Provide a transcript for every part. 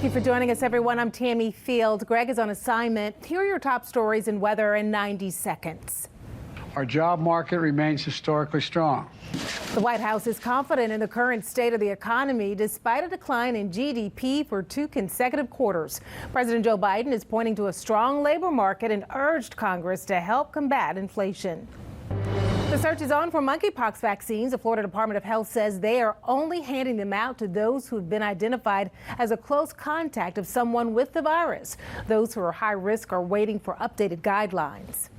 Thank you for joining us, everyone. I'm Tammy Field. Greg is on assignment. Here are your top stories in weather in 90 seconds. Our job market remains historically strong. The White House is confident in the current state of the economy despite a decline in GDP for 2 consecutive quarters. President Joe Biden is pointing to a strong labor market and urged Congress to help combat inflation. The search is on for monkeypox vaccines. The Florida Department of Health says they are only handing them out to those who have been identified as a close contact of someone with the virus. Those who are high risk are waiting for updated guidelines.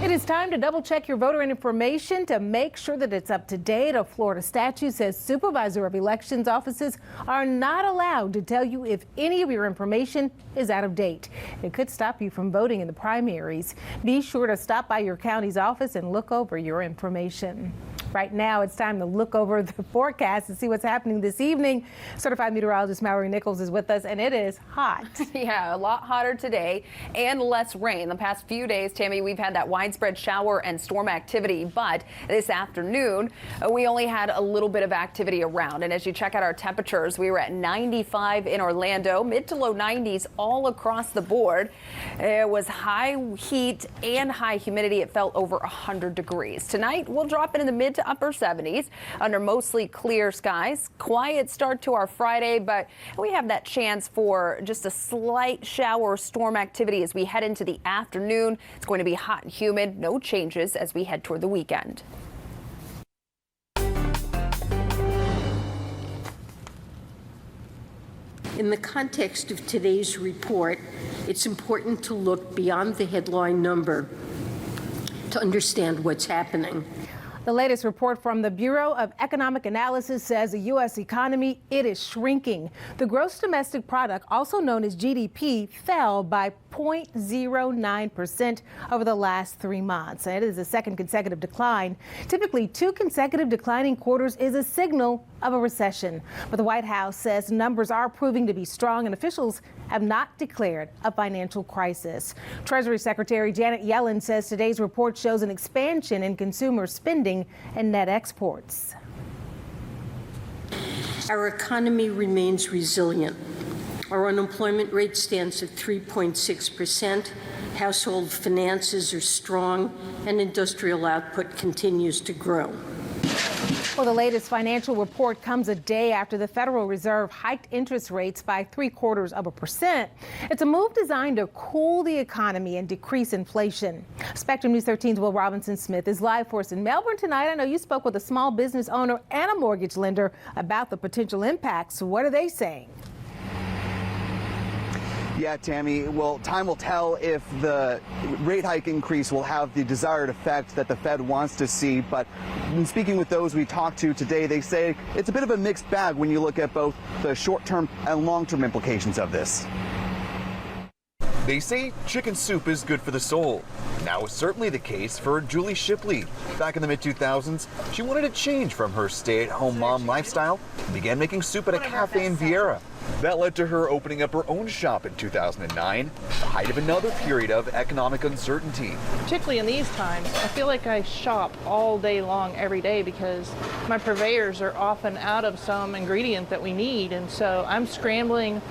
It is time to double check your voter information to make sure that it's up to date. A Florida statute says supervisor of elections offices are not allowed to tell you if any of your information is out of date. It could stop you from voting in the primaries. Be sure to stop by your county's office and look over your information. Right now, it's time to look over the forecast and see what's happening this evening. Certified meteorologist Mallory Nichols is with us, and it is hot. Yeah, a lot hotter today and less rain. The past few days, Tammy, we've had that widespread shower and storm activity, but this afternoon, we only had a little bit of activity around. And as you check out our temperatures, we were at 95 in Orlando, mid to low 90s all across the board. It was high heat and high humidity. It felt over 100 degrees. Tonight, we'll drop it in the mid to upper 70s under mostly clear skies. Quiet start to our Friday, but we have that chance for just a slight shower storm activity as we head into the afternoon. It's going to be hot and humid. No changes as we head toward the weekend. In the context of today's report, it's important to look beyond the headline number to understand what's happening. The latest report from the Bureau of Economic Analysis says the U.S. economy, it is shrinking. The gross domestic product, also known as GDP, fell by 0.09% over the last 3 months. It is the second consecutive decline. Typically, 2 consecutive declining quarters is a signal of a recession. But the White House says numbers are proving to be strong and officials have not declared a financial crisis. Treasury Secretary Janet Yellen says today's report shows an expansion in consumer spending and net exports. Our economy remains resilient. Our unemployment rate stands at 3.6%. Household finances are strong, and industrial output continues to grow. Well, the latest financial report comes a day after the Federal Reserve hiked interest rates by 0.75%. It's a move designed to cool the economy and decrease inflation. Spectrum News 13's Will Robinson-Smith is live for us in Melbourne tonight. I know you spoke with a small business owner and a mortgage lender about the potential impacts. What are they saying? Yeah, Tammy, well, time will tell if the rate hike increase will have the desired effect that the Fed wants to see. But in speaking with those we talked to today, they say it's a bit of a mixed bag when you look at both the short-term and long-term implications of this. They say chicken soup is good for the soul. Now it's certainly the case for Julie Shipley. Back in the mid-2000s, she wanted to change from her stay-at-home mom lifestyle and began making soup at a cafe in Vieira. That led to her opening up her own shop in 2009, the height of another period of economic uncertainty. Particularly in these times, I feel like I shop all day long every day because my purveyors are often out of some ingredient that we need, and so I'm scrambling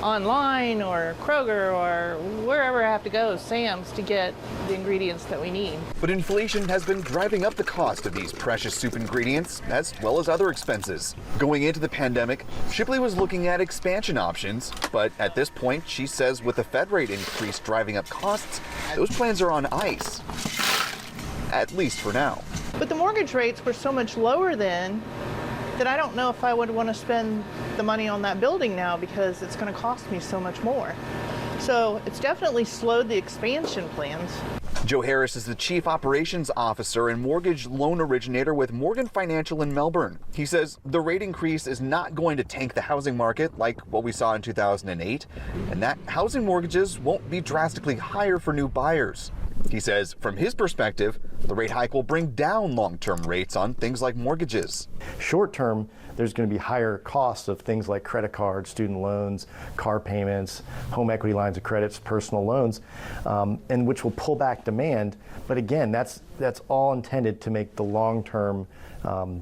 online or Kroger or wherever I have to go, Sam's, to get the ingredients that we need. But inflation has been driving up the cost of these precious soup ingredients, as well as other expenses. Going into the pandemic, Shipley was looking at expansion options, but at this point, she says with the Fed rate increase driving up costs, those plans are on ice, at least for now. But the mortgage rates were so much lower then that I don't know if I would want to spend the money on that building now because it's going to cost me so much more. So it's definitely slowed the expansion plans. Joe Harris is the Chief Operations Officer and mortgage loan originator with Morgan Financial in Melbourne. He says the rate increase is not going to tank the housing market like what we saw in 2008, and that housing mortgages won't be drastically higher for new buyers. He says, from his perspective, the rate hike will bring down long-term rates on things like mortgages. Short-term, there's going to be higher costs of things like credit cards, student loans, car payments, home equity lines of credits, personal loans, and which will pull back demand. But again, that's all intended to make the long-term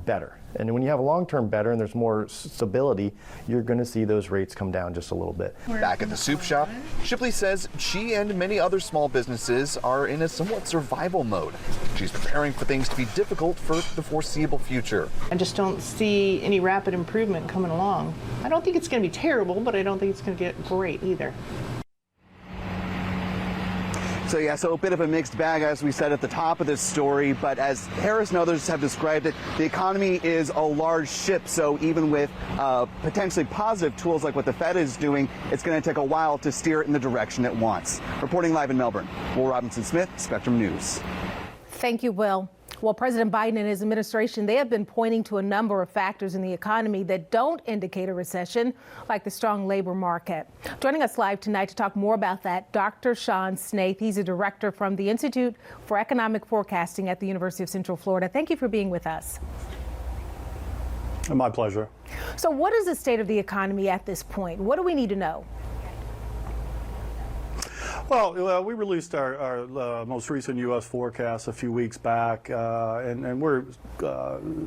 better. And when you have a long-term better and there's more stability, you're going to see those rates come down just a little bit. Back at the soup shop, Shipley says she and many other small businesses are in a somewhat survival mode. She's preparing for things to be difficult for the foreseeable future. I just don't see any rapid improvement coming along. I don't think it's going to be terrible, but I don't think it's going to get great either. So a bit of a mixed bag, as we said at the top of this story, but as Harris and others have described it, the economy is a large ship, so even with potentially positive tools like what the Fed is doing, it's going to take a while to steer it in the direction it wants. Reporting live in Melbourne, Will Robinson-Smith, Spectrum News. Thank you, Will. Well, President Biden and his administration, they have been pointing to a number of factors in the economy that don't indicate a recession, like the strong labor market. Joining us live tonight to talk more about that, Dr. Sean Snaith. He's a director from the Institute for Economic Forecasting at the University of Central Florida. Thank you for being with us. My pleasure. So what is the state of the economy at this point? What do we need to know? Well, we released our most recent U.S. forecast a few weeks back, and we're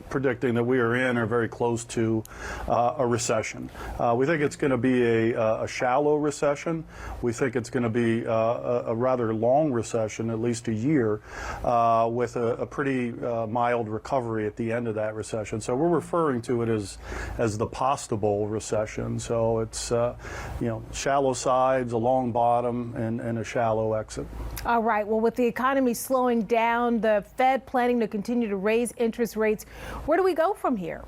predicting that we are in or very close to a recession. We think it's going to be a shallow recession. We think it's going to be a rather long recession, at least a year, with a pretty mild recovery at the end of that recession. So we're referring to it as the possible recession. So it's shallow sides, a long bottom, and a shallow exit. All right. Well, with the economy slowing down, the Fed planning to continue to raise interest rates, where do we go from here?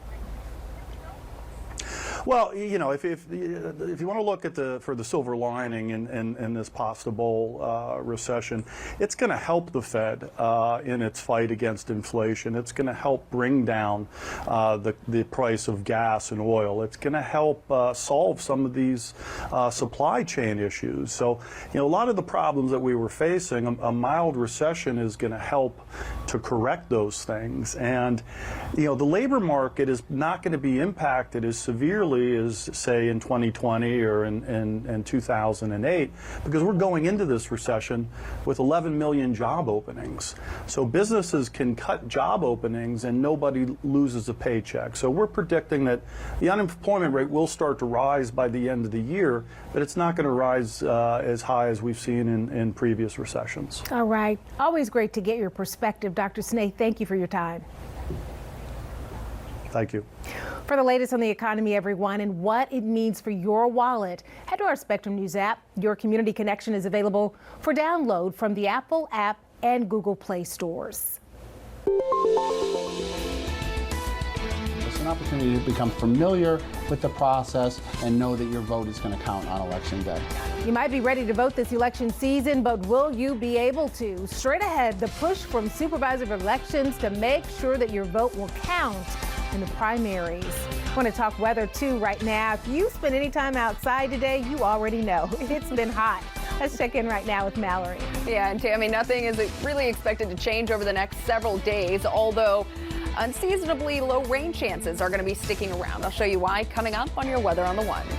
Well, if you want to look at for the silver lining in this possible recession, it's going to help the Fed in its fight against inflation. It's going to help bring down the price of gas and oil. It's going to help solve some of these supply chain issues. So, a lot of the problems that we were facing, a mild recession is going to help to correct those things. And, the labor market is not going to be impacted as severely as, say, in 2020 or in 2008, because we're going into this recession with 11 million job openings. So businesses can cut job openings and nobody loses a paycheck. So we're predicting that the unemployment rate will start to rise by the end of the year, but it's not going to rise as high as we've seen in previous recessions. All right. Always great to get your perspective, Dr. Snaith. Thank you for your time. Thank you. For the latest on the economy, everyone, and what it means for your wallet, head to our Spectrum News app. Your community connection is available for download from the Apple app and Google Play stores. It's an opportunity to become familiar with the process and know that your vote is going to count on Election Day. You might be ready to vote this election season, but will you be able to? Straight ahead, the push from Supervisor of Elections to make sure that your vote will count in the primaries. I want to talk weather too right now. If you spend any time outside today, you already know it's been hot. Let's check in right now with Mallory. Yeah, and Tammy, nothing is really expected to change over the next several days, although unseasonably low rain chances are going to be sticking around. I'll show you why coming up on your Weather on the Ones.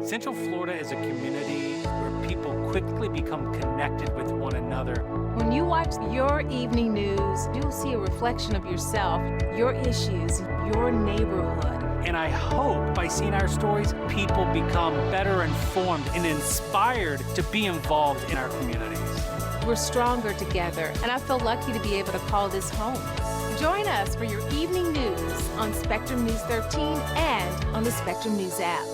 Central Florida is a community where people quickly become connected with one another. When you watch your evening news, you'll see a reflection of yourself, your issues, your neighborhood. And I hope by seeing our stories, people become better informed and inspired to be involved in our communities. We're stronger together, and I feel lucky to be able to call this home. Join us for your evening news on Spectrum News 13 and on the Spectrum News app.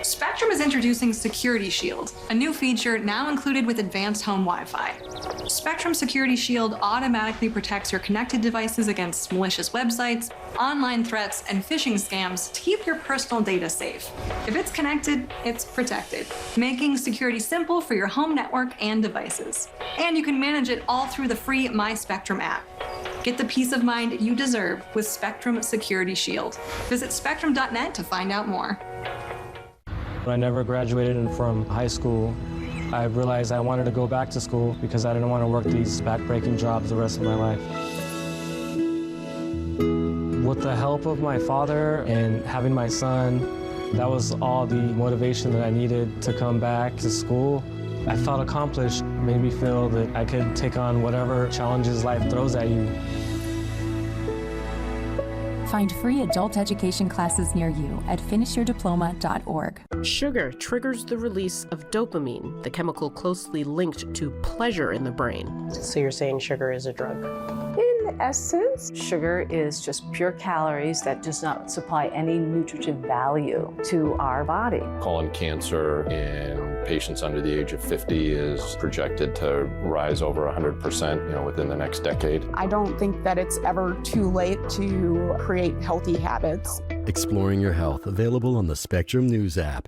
Spectrum is introducing Security Shield, a new feature now included with advanced home Wi-Fi. Spectrum Security Shield automatically protects your connected devices against malicious websites, online threats, and phishing scams to keep your personal data safe. If it's connected, it's protected, making security simple for your home network and devices. And you can manage it all through the free My Spectrum app. Get the peace of mind you deserve with Spectrum Security Shield. Visit spectrum.net to find out more. I never graduated from high school. I realized I wanted to go back to school because I didn't want to work these back-breaking jobs the rest of my life. With the help of my father and having my son, that was all the motivation that I needed to come back to school. I felt accomplished, made me feel that I could take on whatever challenges life throws at you. Find free adult education classes near you at finishyourdiploma.org. Sugar triggers the release of dopamine, the chemical closely linked to pleasure in the brain. So you're saying sugar is a drug? In essence, sugar is just pure calories that does not supply any nutritive value to our body. Colon cancer in patients under the age of 50 is projected to rise over 100%, within the next decade. I don't think that it's ever too late to create healthy habits. Exploring Your Health, available on the Spectrum News app.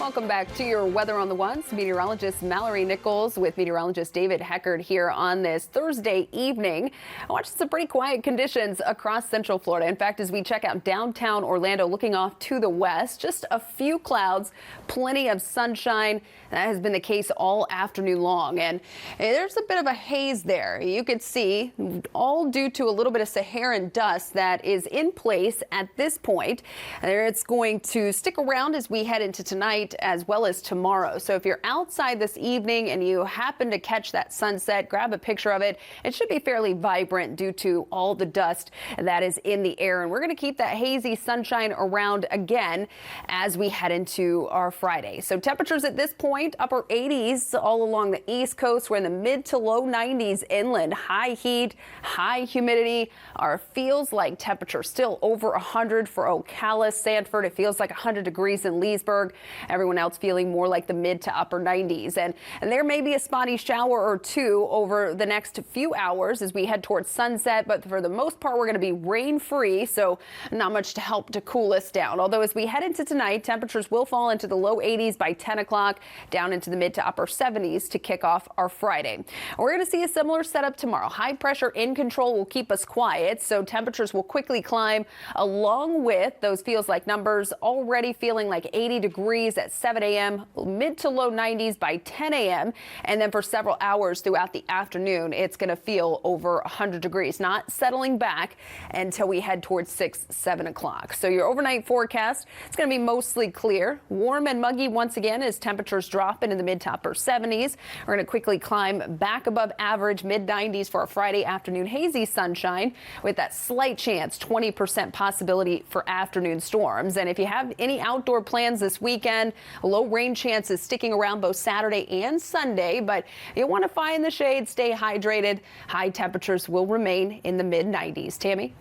Welcome back to your Weather on the Ones. Meteorologist Mallory Nichols with meteorologist David Heckard here on this Thursday evening. I watched some pretty quiet conditions across Central Florida. In fact, as we check out downtown Orlando, looking off to the west, just a few clouds, plenty of sunshine. That has been the case all afternoon long. And there's a bit of a haze there. You could see, all due to a little bit of Saharan dust that is in place at this point. And it's going to stick around as we head into tonight as well as tomorrow. So if you're outside this evening and you happen to catch that sunset, grab a picture of it. It should be fairly vibrant due to all the dust that is in the air. And we're going to keep that hazy sunshine around again as we head into our Friday. So temperatures at this point, upper 80s all along the East Coast. We're in the mid to low 90s inland. High heat, high humidity. Our feels like temperature still over 100 for Ocala, Sanford. It feels like 100 degrees in Leesburg. Everyone else feeling more like the mid to upper 90s. And there may be a spotty shower or two over the next few hours as we head towards sunset. But for the most part, we're going to be rain free. So not much to help to cool us down. Although as we head into tonight, temperatures will fall into the low 80s by 10 o'clock, down into the mid to upper 70s to kick off our Friday. We're going to see a similar setup tomorrow. High pressure in control will keep us quiet. So temperatures will quickly climb along with those feels like numbers, already feeling like 80 degrees at 7 a.m., mid to low 90s by 10 a.m. And then for several hours throughout the afternoon, it's going to feel over 100 degrees, not settling back until we head towards 6, 7 o'clock. So your overnight forecast, it's going to be mostly clear, warm and muggy once again as temperatures drop into the mid to upper 70s. We're going to quickly climb back above average mid 90s for a Friday afternoon hazy sunshine with that slight chance, 20% possibility for afternoon storms. And if you have any outdoor plans this weekend, low rain chances sticking around both Saturday and Sunday, but you want to find the shade, stay hydrated. High temperatures will remain in the mid 90s. Tammy?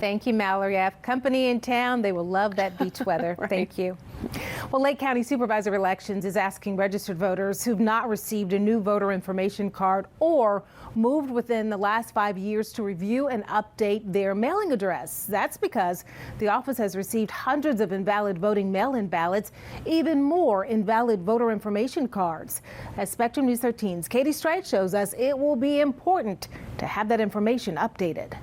Thank you, Mallory. I have company in town. They will love that beach weather. Right. Thank you. Well, Lake County Supervisor of Elections is asking registered voters who've not received a new voter information card or moved within the last 5 years to review and update their mailing address. That's because the office has received hundreds of invalid voting mail-in ballots, even more invalid voter information cards. As Spectrum News 13's Katie Strite shows us, it will be important to have that information updated.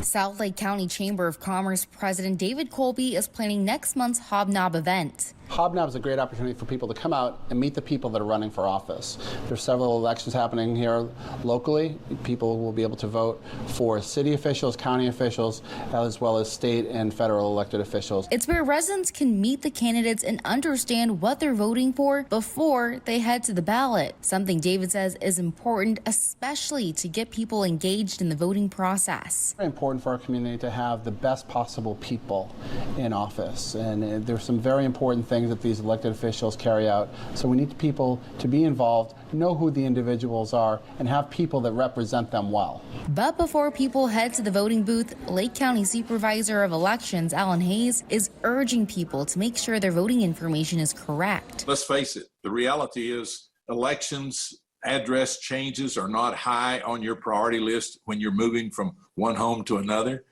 South Lake County Chamber of Commerce President David Colby is planning next month's Hobnob event. Hobnob is a great opportunity for people to come out and meet the people that are running for office. There's several elections happening here locally. People will be able to vote for city officials, county officials, as well as state and federal elected officials. It's where residents can meet the candidates and understand what they're voting for before they head to the ballot. Something David says is important, especially to get people engaged in the voting process. It's very important for our community to have the best possible people in office. And there's some very important things that these elected officials carry out. So we need people to be involved, know who the individuals are, and have people that represent them well. But before people head to the voting booth, Lake County Supervisor of Elections Alan Hayes is urging people to make sure their voting information is correct. Let's face it, the reality is elections address changes are not high on your priority list when you're moving from one home to another.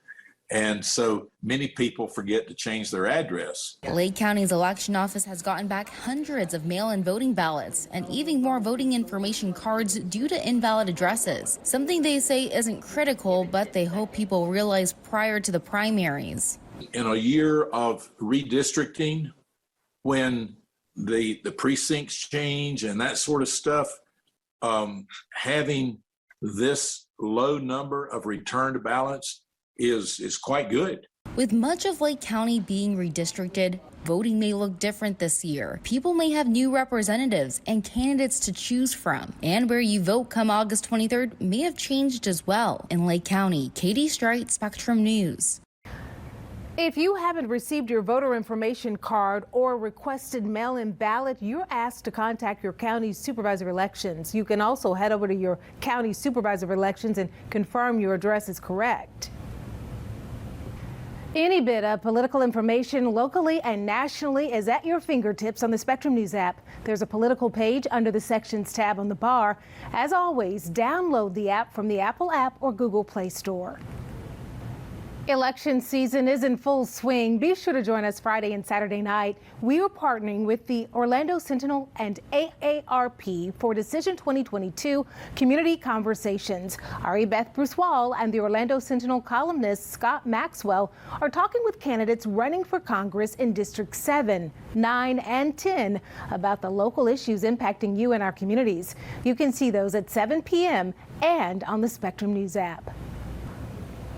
And so many people forget to change their address. Lake County's election office has gotten back hundreds of mail-in voting ballots and even more voting information cards due to invalid addresses, something they say isn't critical, but they hope people realize prior to the primaries. In a year of redistricting, when the precincts change and that sort of stuff, having this low number of returned ballots is quite good. With much of Lake County being redistricted, voting may look different this year. People may have new representatives and candidates to choose from. And where you vote come August 23rd may have changed as well. In Lake County, Katie Strite, Spectrum News. If you haven't received your voter information card or requested mail-in ballot, you're asked to contact your county supervisor of elections. You can also head over to your county supervisor of elections and confirm your address is correct. Any bit of political information locally and nationally is at your fingertips on the Spectrum News app. There's a political page under the Sections tab on the bar. As always, download the app from the Apple app or Google Play Store. Election season is in full swing. Be sure to join us Friday and Saturday night. We are partnering with the Orlando Sentinel and AARP for Decision 2022 Community Conversations. Ari Beth Bruce Wall and the Orlando Sentinel columnist Scott Maxwell are talking with candidates running for Congress in District 7, 9, and 10 about the local issues impacting you and our communities. You can see those at 7 p.m. and on the Spectrum News app.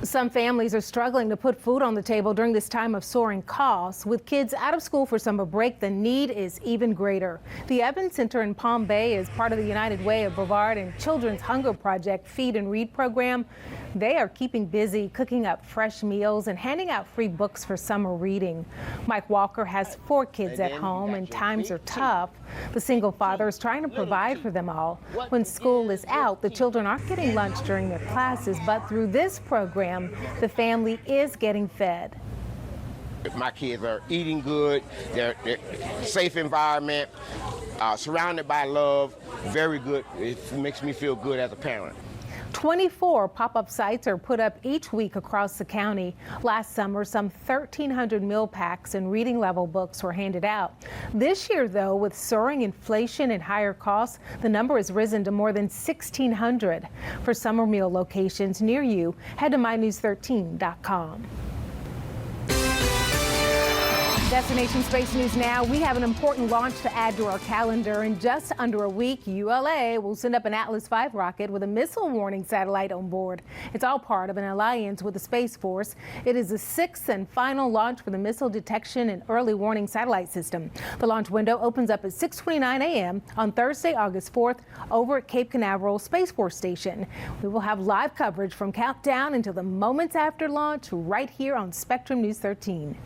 Some families are struggling to put food on the table during this time of soaring costs. With kids out of school for summer break, the need is even greater. The Evans Center in Palm Bay is part of the United Way of Brevard and Children's Hunger Project Feed and Read program. They are keeping busy cooking up fresh meals and handing out free books for summer reading. Mike Walker has 4 kids at home and times are tough. The single father is trying to provide for them all. When school is out, the children aren't getting lunch during their classes, but through this program, the family is getting fed. My kids are eating good, they're safe environment, surrounded by love, very good. It makes me feel good as a parent. 24 pop-up sites are put up each week across the county. Last summer, some 1,300 meal packs and reading level books were handed out. This year, though, with soaring inflation and higher costs, the number has risen to more than 1,600. For summer meal locations near you, head to mynews13.com. Destination Space News now. We have an important launch to add to our calendar. In just under a week, ULA will send up an Atlas V rocket with a missile warning satellite on board. It's all part of an alliance with the Space Force. It is the 6th and final launch for the Missile Detection and Early Warning Satellite System. The launch window opens up at 6:29 a.m. on Thursday, August 4th, over at Cape Canaveral Space Force Station. We will have live coverage from countdown until the moments after launch right here on Spectrum News 13.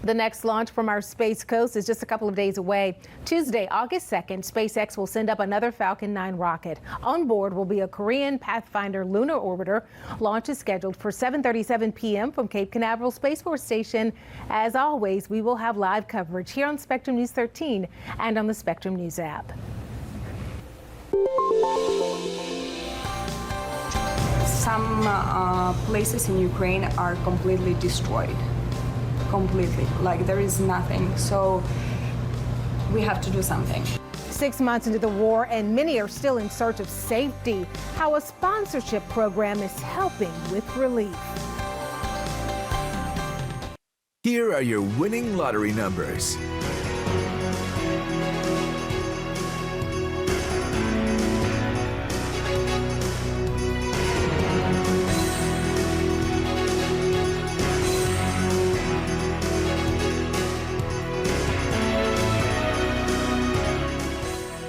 The next launch from our Space Coast is just a couple of days away. Tuesday, August 2nd, SpaceX will send up another Falcon 9 rocket. On board will be a Korean Pathfinder lunar orbiter. Launch is scheduled for 7:37 p.m. from Cape Canaveral Space Force Station. As always, we will have live coverage here on Spectrum News 13 and on the Spectrum News app. Some places in Ukraine are completely destroyed. Completely, like there is nothing, so we have to do something. 6 months into the war and many are still in search of safety. How a sponsorship program is helping with relief. Here are your winning lottery numbers.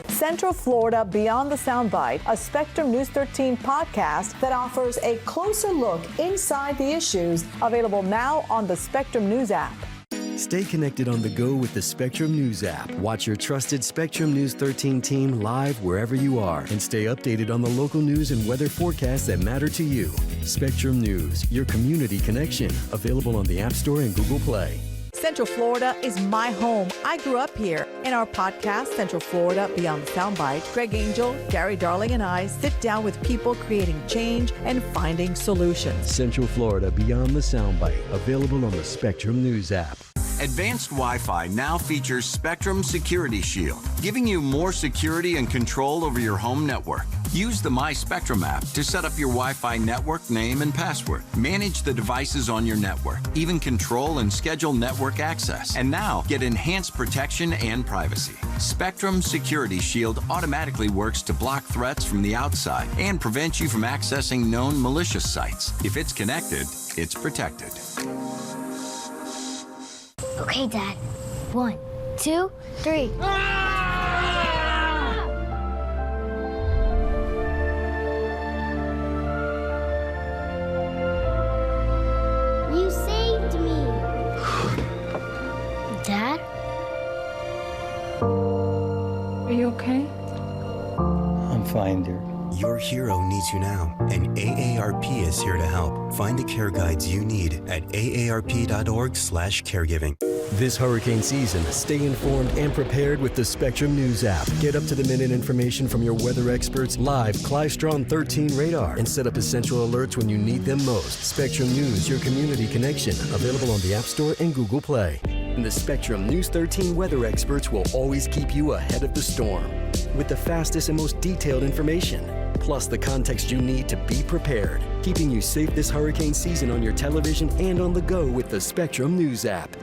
Central Florida Beyond the Soundbite, a Spectrum News 13 podcast that offers a closer look inside the issues, available now on the Spectrum News app. Stay connected on the go with the Spectrum News app. Watch your trusted Spectrum News 13 team live wherever you are and stay updated on the local news and weather forecasts that matter to you. Spectrum News, your community connection. Available on the App Store and Google Play. Central Florida is my home. I grew up here. In our podcast, Central Florida Beyond the Soundbite, Greg Angel, Gary Darling, and I sit down with people creating change and finding solutions. Central Florida Beyond the Soundbite, available on the Spectrum News app. Advanced Wi-Fi now features Spectrum Security Shield, giving you more security and control over your home network. Use the My Spectrum app to set up your Wi-Fi network name and password. Manage the devices on your network, even control and schedule network access. And now, get enhanced protection and privacy. Spectrum Security Shield automatically works to block threats from the outside and prevent you from accessing known malicious sites. If it's connected, it's protected. Okay, Dad. 1, 2, 3. You saved me. Dad? Are you okay? I'm fine, dear. Your hero needs you now, and AARP is here to help. Find the care guides you need at aarp.org/caregiving. This hurricane season, stay informed and prepared with the Spectrum News app. Get up-to-the-minute information from your weather experts, live Clystron 13 radar, and set up essential alerts when you need them most. Spectrum News, your community connection, available on the App Store and Google Play. And the Spectrum News 13 weather experts will always keep you ahead of the storm with the fastest and most detailed information, plus the context you need to be prepared, keeping you safe this hurricane season on your television and on the go with the Spectrum News app.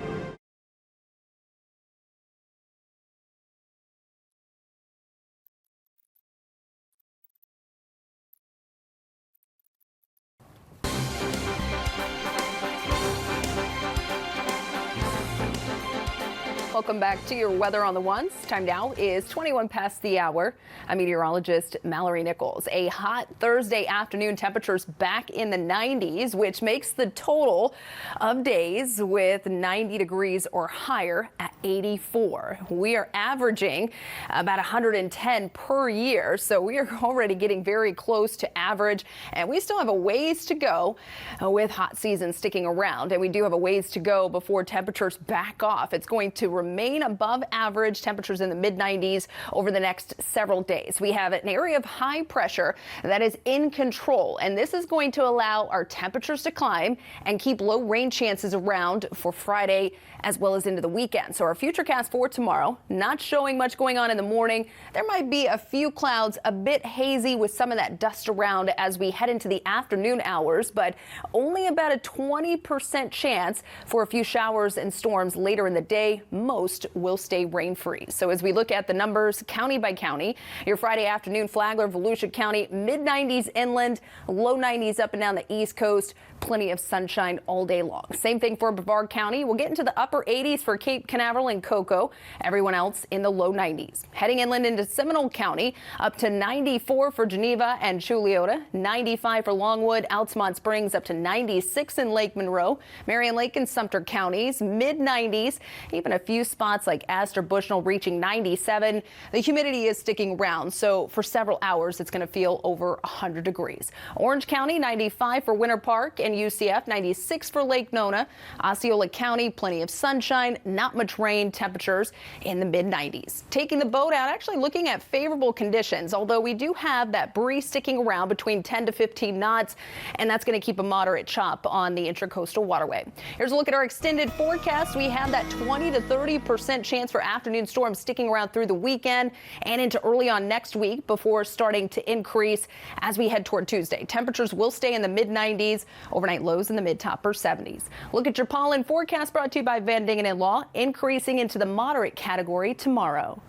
Welcome back to your Weather on the Ones. Time now is 21 past the hour. I'm meteorologist Mallory Nichols. A hot Thursday afternoon, temperatures back in the 90s, which makes the total of days with 90 degrees or higher at 84. We are averaging about 110 per year, so we are already getting very close to average, and we still have a ways to go with hot season sticking around, and we do have a ways to go before temperatures back off. It's going to remain above average, temperatures in the mid-90s over the next several days. We have an area of high pressure that is in control, and this is going to allow our temperatures to climb and keep low rain chances around for Friday as well as into the weekend. So our futurecast for tomorrow, not showing much going on in the morning. There might be a few clouds, a bit hazy with some of that dust around as we head into the afternoon hours, but only about a 20% chance for a few showers and storms later in the day. Most will stay rain-free. So as we look at the numbers county by county, your Friday afternoon, Flagler, Volusia County, mid-90s inland, low 90s up and down the East Coast. Plenty of sunshine all day long. Same thing for Brevard County. We'll get into the upper 80s for Cape Canaveral and Cocoa. Everyone else in the low 90s. Heading inland into Seminole County, up to 94 for Geneva and Chulliota, 95 for Longwood, Altamont Springs up to 96 in Lake Monroe, Marion Lake and Sumter counties, mid-90s, even a few spots like Astor Bushnell reaching 97. The humidity is sticking around, so for several hours it's going to feel over 100 degrees. Orange County, 95 for Winter Park and UCF, 96 for Lake Nona. Osceola County, plenty of sunshine, not much rain, temperatures in the mid-90s. Taking the boat out, actually looking at favorable conditions, although we do have that breeze sticking around between 10 to 15 knots, and that's going to keep a moderate chop on the Intracoastal Waterway. Here's a look at our extended forecast. We have that 20 to 30% chance for afternoon storms sticking around through the weekend and into early on next week before starting to increase as we head toward Tuesday. Temperatures will stay in the mid-90s, overnight lows in the mid-to-upper 70s. Look at your pollen forecast brought to you by Van Dingen and Law, increasing into the moderate category tomorrow.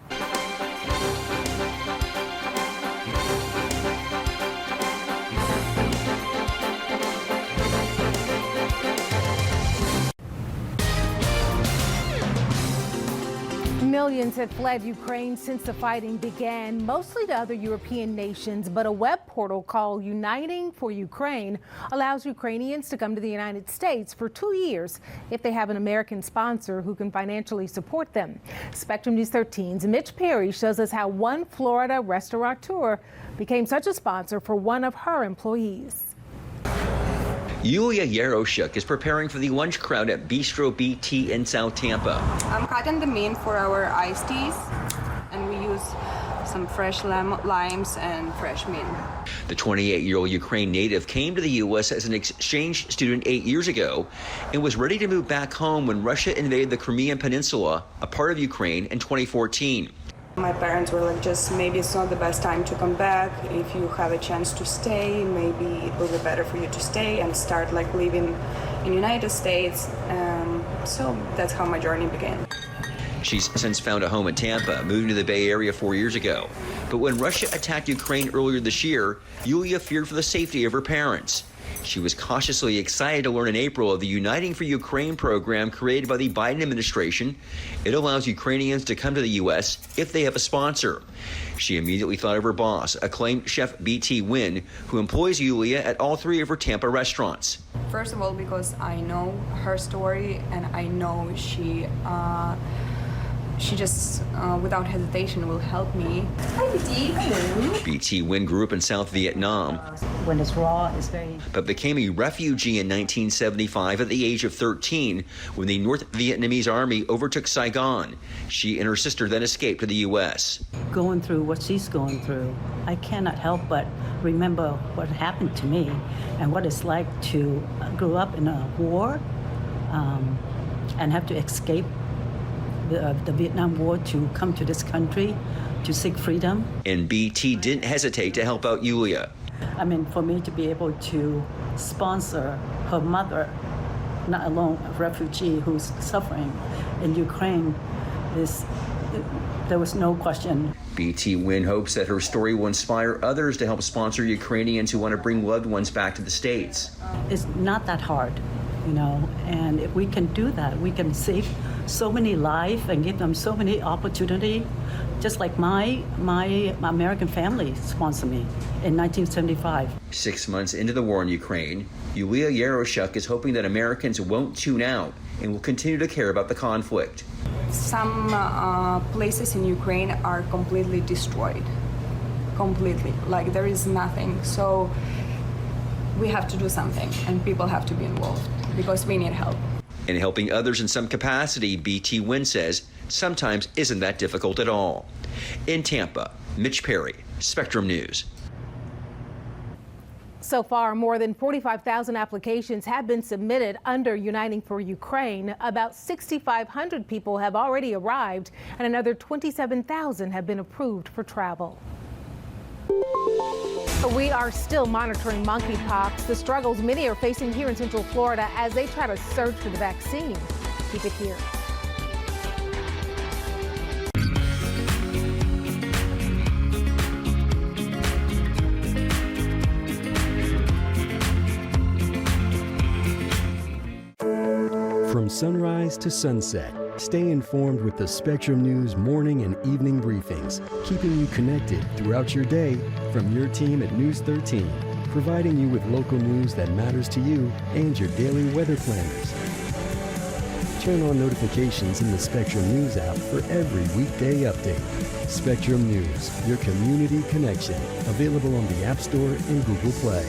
Millions have fled Ukraine since the fighting began, mostly to other European nations, but a web portal called Uniting for Ukraine allows Ukrainians to come to the United States for 2 years if they have an American sponsor who can financially support them. Spectrum News 13's Mitch Perry shows us how one Florida restaurateur became such a sponsor for one of her employees. Yulia Yaroshuk is preparing for the lunch crowd at Bistro BT in South Tampa. I'm cutting the mint for our iced teas, and we use some fresh limes and fresh mint. The 28-year-old Ukraine native came to the U.S. as an exchange student 8 years ago and was ready to move back home when Russia invaded the Crimean Peninsula, a part of Ukraine, in 2014. My parents were like, just maybe it's not the best time to come back. If you have a chance to stay, maybe it will be better for you to stay and start like living in the United States. So that's how my journey began. She's since found a home in Tampa, moving to the Bay Area 4 years ago. But when Russia attacked Ukraine earlier this year, Yulia feared for the safety of her parents. She was cautiously excited to learn in April of the Uniting for Ukraine program created by the Biden administration. It allows Ukrainians to come to the U.S. if they have a sponsor. She immediately thought of her boss, acclaimed chef B.T. Wynn, who employs Yulia at all 3 of her Tampa restaurants. First of all, because I know her story and I know she just, without hesitation, will help me. Hi, B.T. Wynn grew up in South Vietnam. When it's raw, it's very... But became a refugee in 1975 at the age of 13 when the North Vietnamese army overtook Saigon. She and her sister then escaped to the U.S. Going through what she's going through, I cannot help but remember what happened to me and what it's like to grow up in a war and have to escape the Vietnam War to come to this country to seek freedom. And BT didn't hesitate to help out Yulia. I mean, for me to be able to sponsor her mother, not alone a refugee who's suffering in Ukraine, there was no question. BT Wynn hopes that her story will inspire others to help sponsor Ukrainians who want to bring loved ones back to the States. It's not that hard, you know, and if we can do that, we can save so many lives and give them so many opportunity. Just like my American family sponsored me in 1975. 6 months into the war in Ukraine, Yulia Yaroshuk is hoping that Americans won't tune out and will continue to care about the conflict. Some places in Ukraine are completely destroyed. Completely. Like there is nothing. So we have to do something and people have to be involved because we need help. And helping others in some capacity, BT Wynn says, sometimes isn't that difficult at all. In Tampa, Mitch Perry, Spectrum News. So far, more than 45,000 applications have been submitted under Uniting for Ukraine. About 6,500 people have already arrived, and another 27,000 have been approved for travel. We are still monitoring monkeypox, the struggles many are facing here in Central Florida as they try to search for the vaccine. Keep it here. From sunrise to sunset, stay informed with the Spectrum News morning and evening briefings, keeping you connected throughout your day from your team at News 13, providing you with local news that matters to you and your daily weather planners. Turn on notifications in the Spectrum News app for every weekday update. Spectrum News, your community connection, available on the App Store and Google Play.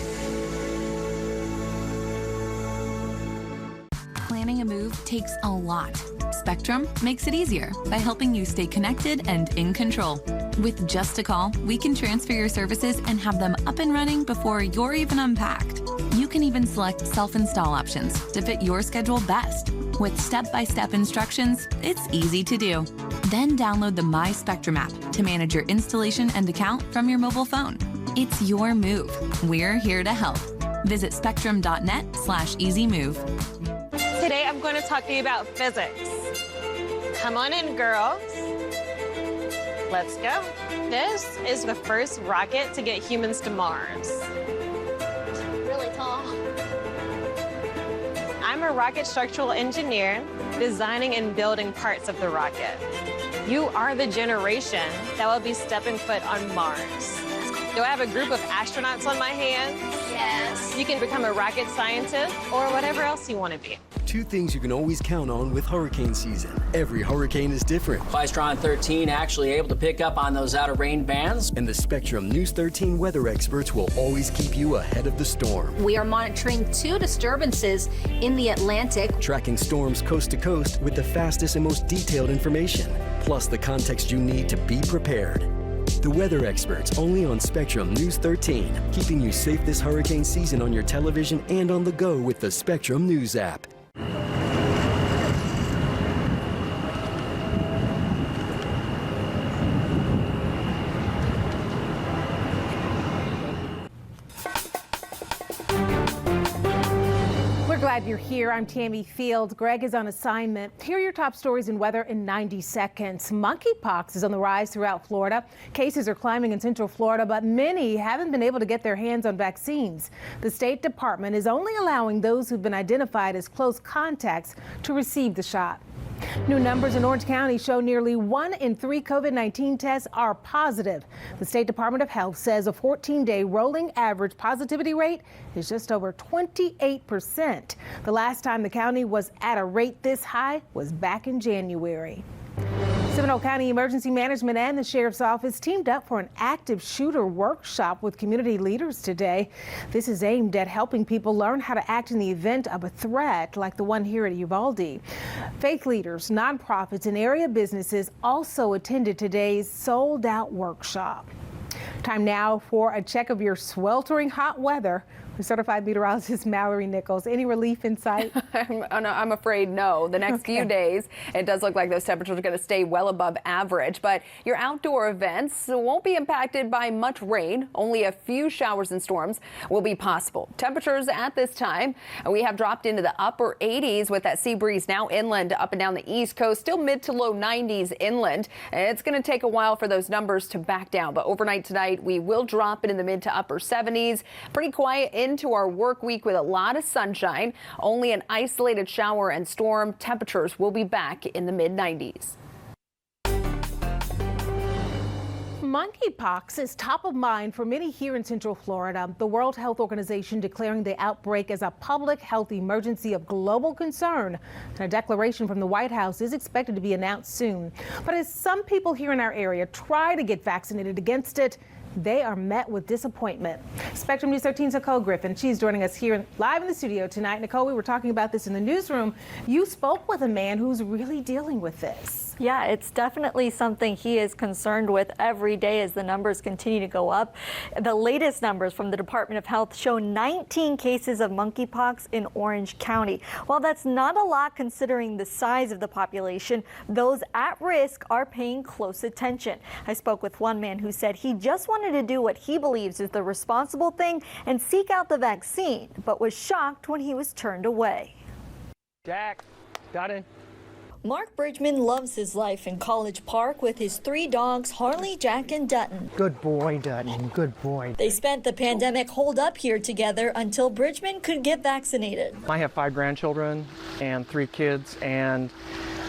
Planning a move takes a lot. Spectrum makes it easier by helping you stay connected and in control. With just a call, we can transfer your services and have them up and running before you're even unpacked. You can even select self-install options to fit your schedule best. With step-by-step instructions, it's easy to do. Then download the My Spectrum app to manage your installation and account from your mobile phone. It's your move. We're here to help. Visit spectrum.net/easymove. Today I'm going to talk to you about physics. Come on in, girls. Let's go. This is the first rocket to get humans to Mars. Really tall. I'm a rocket structural engineer, designing and building parts of the rocket. You are the generation that will be stepping foot on Mars. Do I have a group of astronauts on my hands? Yes. You can become a rocket scientist or whatever else you want to be. two things you can always count on with hurricane season. Every hurricane is different. Clystron 13 actually able to pick up on those out of rain bands. And the Spectrum News 13 weather experts will always keep you ahead of the storm. We are monitoring 2 disturbances in the Atlantic. Tracking storms coast to coast with the fastest and most detailed information, plus the context you need to be prepared. The weather experts only on Spectrum News 13, keeping you safe this hurricane season on your television and on the go with the Spectrum News app. Glad you're here. I'm Tammy Field. Greg is on assignment. Here are your top stories in weather in 90 seconds. Monkeypox is on the rise throughout Florida. Cases are climbing in Central Florida, but many haven't been able to get their hands on vaccines. The State Department is only allowing those who've been identified as close contacts to receive the shot. New numbers in Orange County show nearly 1 in 3 COVID-19 tests are positive. The State Department of Health says a 14-day rolling average positivity rate is just over 28%. The last time the county was at a rate this high was back in January. Seminole County Emergency Management and the Sheriff's Office teamed up for an active shooter workshop with community leaders today. This is aimed at helping people learn how to act in the event of a threat like the one here at Uvalde. Faith leaders, nonprofits, and area businesses also attended today's sold-out workshop. Time now for a check of your sweltering hot weather with certified meteorologist Mallory Nichols. Any relief in sight? I'm afraid no. The next few days, it does look like those temperatures are going to stay well above average, but your outdoor events won't be impacted by much rain. Only a few showers and storms will be possible. Temperatures at this time, we have dropped into the upper 80s with that sea breeze now inland up and down the East Coast, still mid to low 90s inland. It's going to take a while for those numbers to back down, but overnight tonight, we will drop it in the mid to upper 70s. Pretty quiet into our work week with a lot of sunshine. Only an isolated shower and storm. Temperatures will be back in the mid 90s. Monkeypox is top of mind for many here in Central Florida. The World Health Organization declaring the outbreak as a public health emergency of global concern. And a declaration from the White House is expected to be announced soon. But as some people here in our area try to get vaccinated against it, they are met with disappointment. Spectrum News 13's Nicole Griffin, she's joining us here live in the studio tonight. Nicole, we were talking about this in the newsroom. You spoke with a man who's really dealing with this. Yeah, it's definitely something he is concerned with every day as the numbers continue to go up. The latest numbers from the Department of Health show 19 cases of monkeypox in Orange County. While that's not a lot considering the size of the population, those at risk are paying close attention. I spoke with one man who said he just wanted to do what he believes is the responsible thing and seek out the vaccine, but was shocked when he was turned away. Jack, got it. Mark Bridgman loves his life in College Park with his 3 dogs, Harley, Jack, and Dutton. Good boy, Dutton, good boy. They spent the pandemic holed up here together until Bridgman could get vaccinated. I have 5 grandchildren and 3 kids, and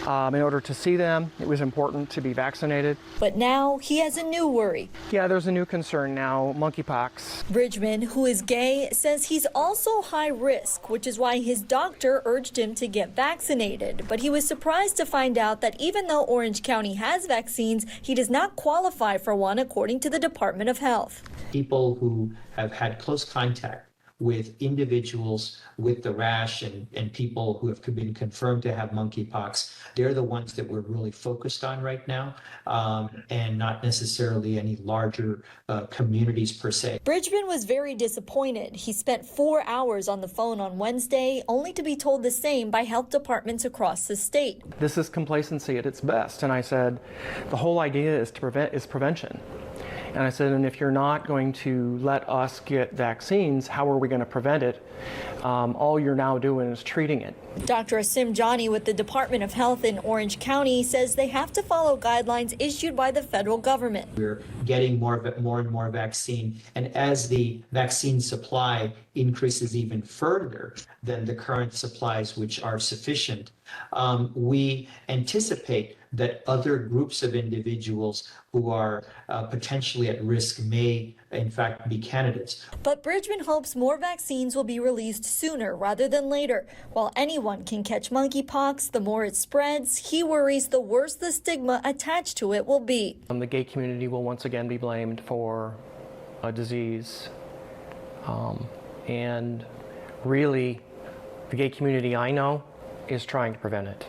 in order to see them, it was important to be vaccinated. But now he has a new worry. Yeah, there's a new concern now, monkeypox. Bridgman, who is gay, says he's also high risk, which is why his doctor urged him to get vaccinated. But he was surprised to find out that even though Orange County has vaccines, he does not qualify for one according to the Department of Health. People who have had close contact with individuals with the rash and people who have been confirmed to have monkeypox, they're the ones that we're really focused on right now, and not necessarily any larger communities per se. Bridgman was very disappointed. He spent 4 hours on the phone on Wednesday, only to be told the same by health departments across the state. This is complacency at its best, and I said, the whole idea is prevention. And I said, and if you're not going to let us get vaccines, how are we going to prevent it? All you're now doing is treating it. Dr. Asim Jani with the Department of Health in Orange County says they have to follow guidelines issued by the federal government. We're getting more and more vaccine, and as the vaccine supply increases even further than the current supplies, which are sufficient, we anticipate that other groups of individuals who are potentially at risk may, in fact, be candidates. But Bridgman hopes more vaccines will be released sooner rather than later. While anyone can catch monkeypox, the more it spreads, he worries the worse the stigma attached to it will be. The gay community will once again be blamed for a disease. And really, the gay community I know is trying to prevent it.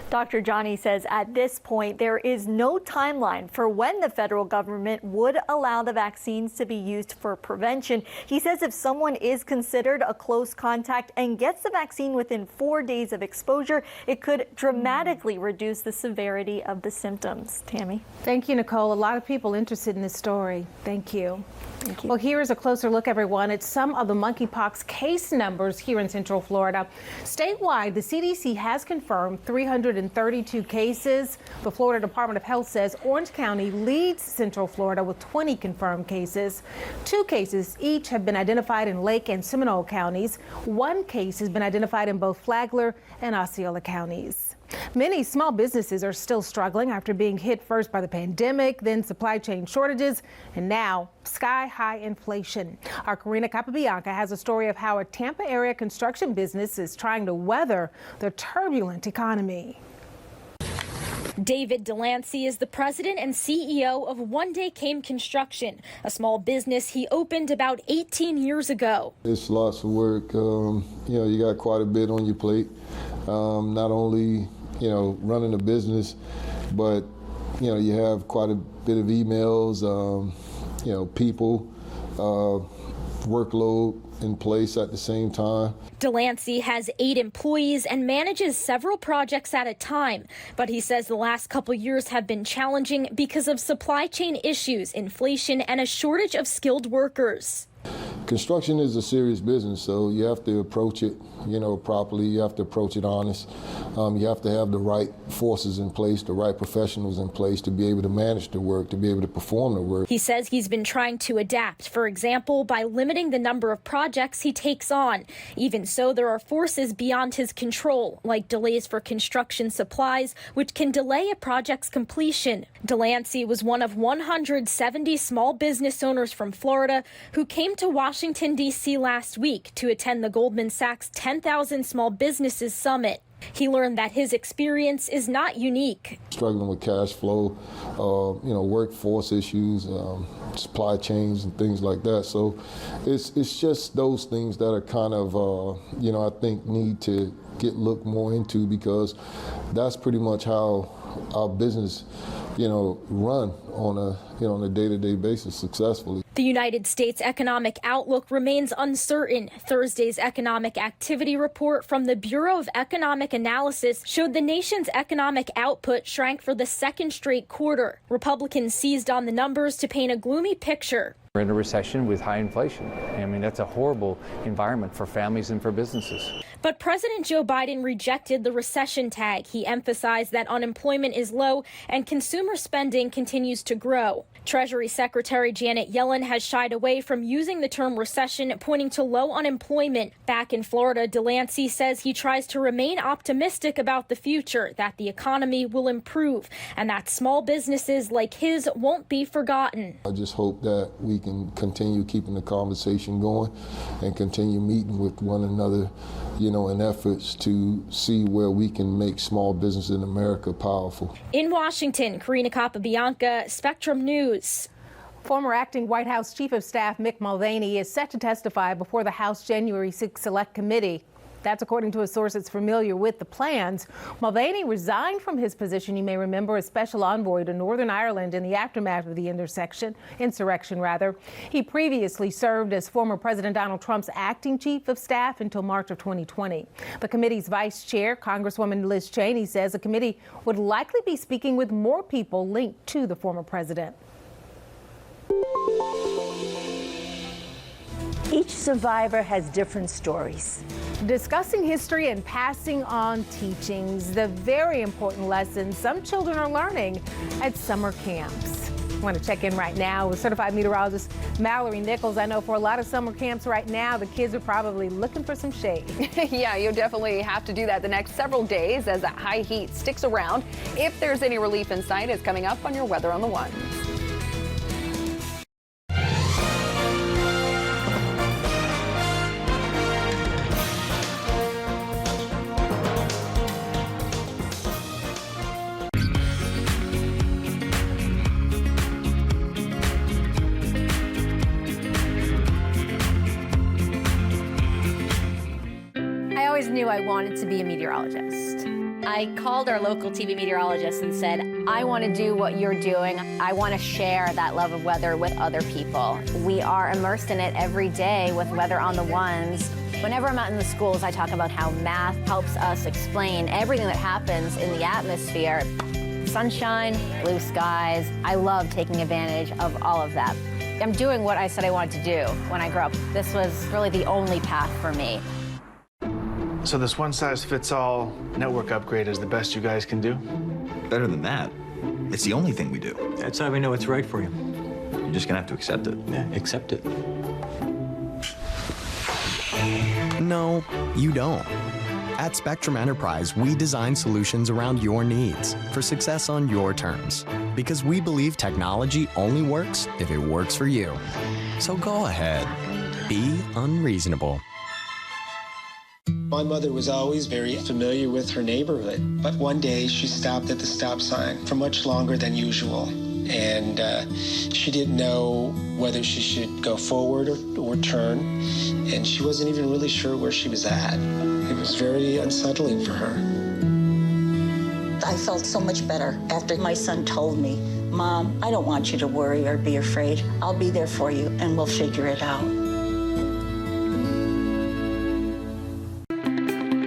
Dr. Johnny says at this point, there is no timeline for when the federal government would allow the vaccines to be used for prevention. He says if someone is considered a close contact and gets the vaccine within 4 days of exposure, it could dramatically reduce the severity of the symptoms. Tammy? Thank you, Nicole. A lot of people interested in this story. Thank you. Thank you. Well, here is a closer look, everyone, at some of the monkeypox case numbers here in Central Florida. Statewide, the CDC has confirmed 332 cases. The Florida Department of Health says Orange County leads Central Florida with 20 confirmed cases. 2 cases each have been identified in Lake and Seminole counties. 1 case has been identified in both Flagler and Osceola counties. Many small businesses are still struggling after being hit first by the pandemic, then supply chain shortages, and now sky-high inflation. Our Karina Capabianca has a story of how a Tampa area construction business is trying to weather the turbulent economy. David Delancey is the president and CEO of One Day Came Construction, a small business he opened about 18 years ago. It's lots of work. You got quite a bit on your plate. Not only, running a business, but, you have quite a bit of emails, people, workload in place at the same time. Delancey has 8 employees and manages several projects at a time, but he says the last couple years have been challenging because of supply chain issues, inflation, and a shortage of skilled workers. Construction is a serious business, so you have to approach it, properly. You have to approach it honest. You have to have the right forces in place, the right professionals in place to be able to manage the work, to be able to perform the work. He says he's been trying to adapt, for example, by limiting the number of projects he takes on. Even so, there are forces beyond his control, like delays for construction supplies, which can delay a project's completion. Delancey was one of 170 small business owners from Florida who came to Washington, D.C. last week to attend the Goldman Sachs 10,000 Small Businesses Summit. He learned that his experience is not unique. Struggling with cash flow, workforce issues, supply chains and things like that. So it's just those things that are kind of, I think need to get looked more into, because that's pretty much how our business, run on a day-to-day basis successfully. The United States economic outlook remains uncertain. Thursday's economic activity report from the Bureau of Economic Analysis showed the nation's economic output shrank for the 2nd straight quarter. Republicans seized on the numbers to paint a gloomy picture. We're in a recession with high inflation. I mean, that's a horrible environment for families and for businesses. But President Joe Biden rejected the recession tag. He emphasized that unemployment is low and consumer spending continues to grow. Treasury Secretary Janet Yellen has shied away from using the term recession, pointing to low unemployment. Back in Florida, Delancey says he tries to remain optimistic about the future, that the economy will improve, and that small businesses like his won't be forgotten. I just hope that we can continue keeping the conversation going and continue meeting with one another, in efforts to see where we can make small business in America powerful. In Washington, Karina Capabianca, Spectrum News. Former acting White House Chief of Staff Mick Mulvaney is set to testify before the House January 6 Select Committee. That's according to a source that's familiar with the plans. Mulvaney resigned from his position, you may remember, as special envoy to Northern Ireland in the aftermath of the insurrection. He previously served as former President Donald Trump's acting chief of staff until March of 2020. The committee's vice chair, Congresswoman Liz Cheney, says the committee would likely be speaking with more people linked to the former president. Each survivor has different stories. Discussing history and passing on teachings, the very important lessons some children are learning at summer camps. I want to check in right now with certified meteorologist Mallory Nichols. I know for a lot of summer camps right now, the kids are probably looking for some shade. Yeah, you'll definitely have to do that the next several days as that high heat sticks around. If there's any relief in sight, it's coming up on your Weather on the Ones. I always knew I wanted to be a meteorologist. I called our local TV meteorologist and said, I want to do what you're doing. I want to share that love of weather with other people. We are immersed in it every day with Weather on the Ones. Whenever I'm out in the schools, I talk about how math helps us explain everything that happens in the atmosphere. Sunshine, blue skies. I love taking advantage of all of that. I'm doing what I said I wanted to do when I grew up. This was really the only path for me. So this one-size-fits-all network upgrade is the best you guys can do? Better than that. It's the only thing we do. That's how we know it's right for you. You're just gonna have to accept it. Yeah, accept it. No, you don't. At Spectrum Enterprise, we design solutions around your needs for success on your terms. Because we believe technology only works if it works for you. So go ahead. Be unreasonable. My mother was always very familiar with her neighborhood, but one day she stopped at the stop sign for much longer than usual. And she didn't know whether she should go forward or turn, and she wasn't even really sure where she was at. It was very unsettling for her. I felt so much better after my son told me, Mom, I don't want you to worry or be afraid. I'll be there for you, and we'll figure it out.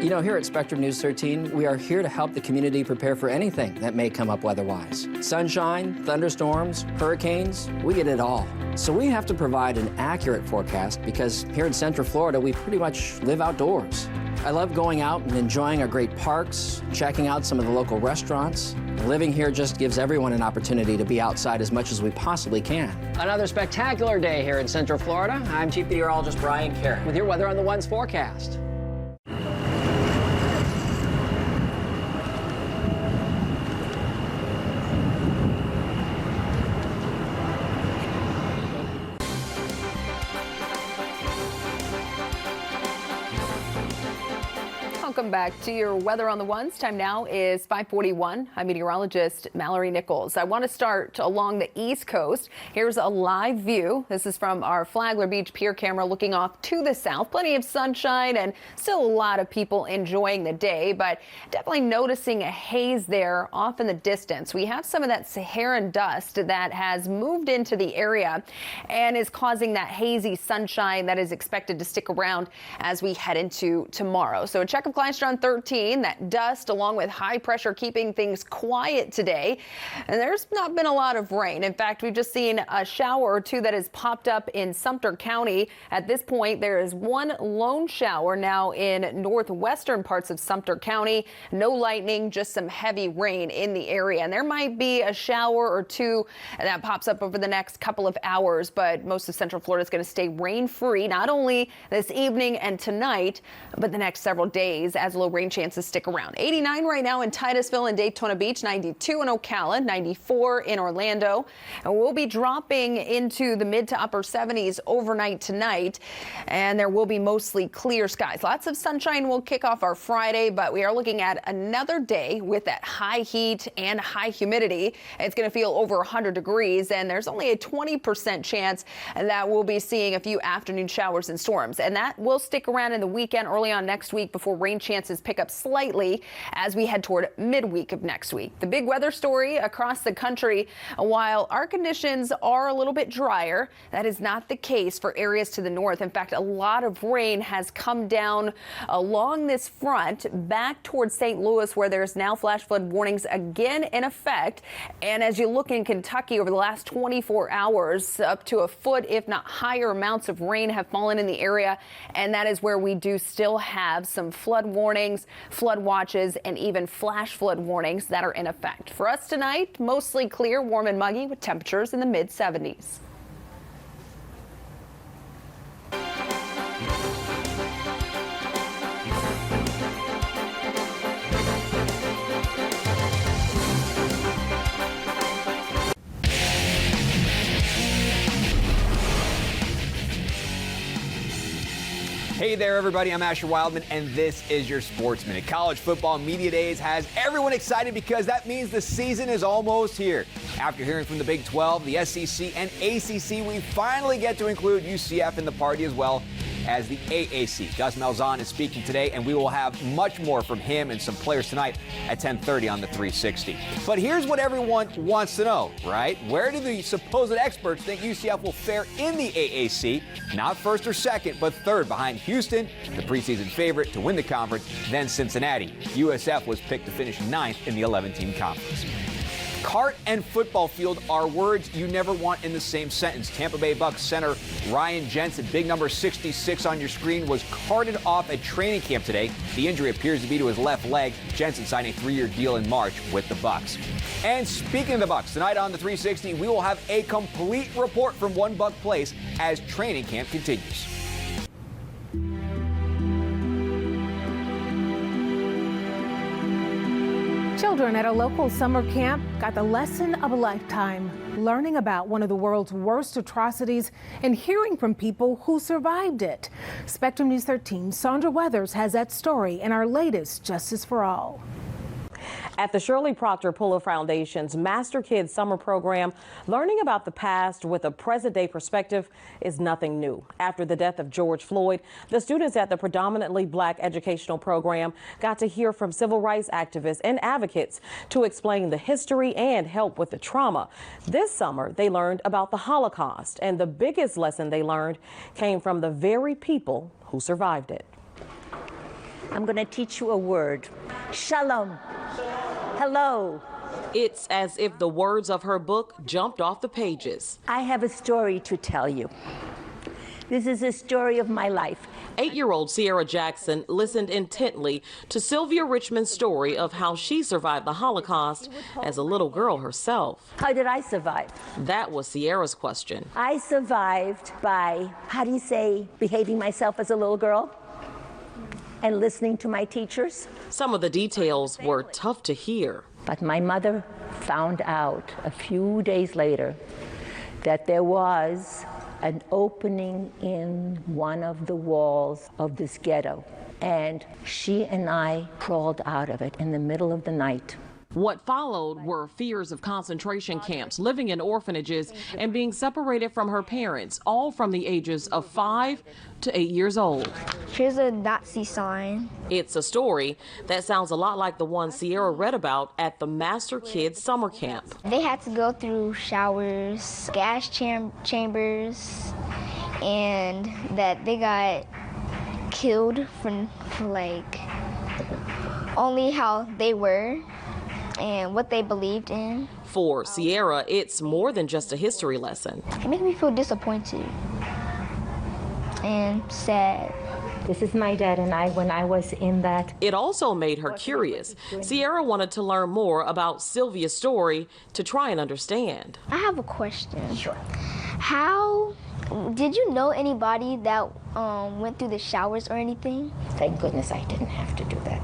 You know, here at Spectrum News 13, we are here to help the community prepare for anything that may come up weather-wise. Sunshine, thunderstorms, hurricanes, we get it all. So we have to provide an accurate forecast because here in Central Florida, we pretty much live outdoors. I love going out and enjoying our great parks, checking out some of the local restaurants. Living here just gives everyone an opportunity to be outside as much as we possibly can. Another spectacular day here in Central Florida. I'm Chief Meteorologist Brian Carey with your Weather on the Ones forecast. Welcome back to your Weather on the Ones. Time now is 5:41. I'm meteorologist Mallory Nichols. I want to start along the East Coast. Here's a live view. This is from our Flagler Beach pier camera looking off to the south. Plenty of sunshine and still a lot of people enjoying the day, but definitely noticing a haze there off in the distance. We have some of that Saharan dust that has moved into the area and is causing that hazy sunshine that is expected to stick around as we head into tomorrow. So a check of Klystron 13, that dust along with high pressure keeping things quiet today. And there's not been a lot of rain. In fact, we've just seen a shower or two that has popped up in Sumter County. At this point, there is one lone shower now in northwestern parts of Sumter County. No lightning, just some heavy rain in the area. And there might be a shower or two that pops up over the next couple of hours, but most of Central Florida is going to stay rain free, not only this evening and tonight, but the next several days as low rain chances stick around. 89 right now in Titusville and Daytona Beach, 92 in Ocala, 94 in Orlando. And we'll be dropping into the mid to upper 70s overnight tonight. And there will be mostly clear skies. Lots of sunshine will kick off our Friday, but we are looking at another day with that high heat and high humidity. It's going to feel over 100 degrees, and there's only a 20% chance that we'll be seeing a few afternoon showers and storms. And that will stick around in the weekend, early on next week, before rain chances pick up slightly as we head toward midweek of next week. The big weather story across the country, while our conditions are a little bit drier, that is not the case for areas to the north. In fact, a lot of rain has come down along this front back towards St. Louis, where there's now flash flood warnings again in effect. And as you look in Kentucky over the last 24 hours, up to a foot, if not higher amounts of rain have fallen in the area. And that is where we do still have some flood warnings, flood watches, and even flash flood warnings that are in effect. For us tonight, mostly clear, warm and muggy with temperatures in the mid-70s. Hey there, everybody. I'm Asher Wildman, and this is your Sports Minute. College football media days has everyone excited because that means the season is almost here. After hearing from the Big 12, the SEC, and ACC, we finally get to include UCF in the party as well as the AAC. Gus Malzahn is speaking today, and we will have much more from him and some players tonight at 10:30 on the 360. But here's what everyone wants to know, right? Where do the supposed experts think UCF will fare in the AAC? Not first or second, but third behind Houston, the preseason favorite to win the conference, then Cincinnati. USF was picked to finish 9th in the 11-team conference. Cart and football field are words you never want in the same sentence. Tampa Bay Bucs center Ryan Jensen, big number 66 on your screen, was carted off at training camp today. The injury appears to be to his left leg. Jensen signed a 3-year deal in March with the Bucs. And speaking of the Bucs, tonight on the 360, we will have a complete report from One Buc Place as training camp continues. Children at a local summer camp got the lesson of a lifetime, learning about one of the world's worst atrocities and hearing from people who survived it. Spectrum News 13's Sandra Weathers has that story in our latest Justice for All. At the Shirley Proctor Puller Foundation's Master Kids Summer Program, learning about the past with a present-day perspective is nothing new. After the death of George Floyd, the students at the predominantly Black educational program got to hear from civil rights activists and advocates to explain the history and help with the trauma. This summer, they learned about the Holocaust, and the biggest lesson they learned came from the very people who survived it. I'm going to teach you a word. Shalom. Hello. It's as if the words of her book jumped off the pages. I have a story to tell you. This is a story of my life. 8-year-old Sierra Jackson listened intently to Sylvia Richmond's story of how she survived the Holocaust as a little girl herself. How did I survive? That was Sierra's question. I survived by, behaving myself as a little girl and listening to my teachers. Some of the details were tough to hear. But my mother found out a few days later that there was an opening in one of the walls of this ghetto. And she and I crawled out of it in the middle of the night. What followed were fears of concentration camps, living in orphanages, and being separated from her parents, all from the ages of 5 to 8 years old. Here's a Nazi sign. It's a story that sounds a lot like the one Sierra read about at the Master Kids Summer Camp. They had to go through showers, gas chambers, and that they got killed for like only how they were and what they believed in. For Sierra, it's more than just a history lesson. It made me feel disappointed and sad. This is my dad and I when I was in that. It also made her curious. Sierra wanted to learn more about Sylvia's story to try and understand. I have a question. Sure. How did you know anybody that went through the showers or anything? Thank goodness I didn't have to do that.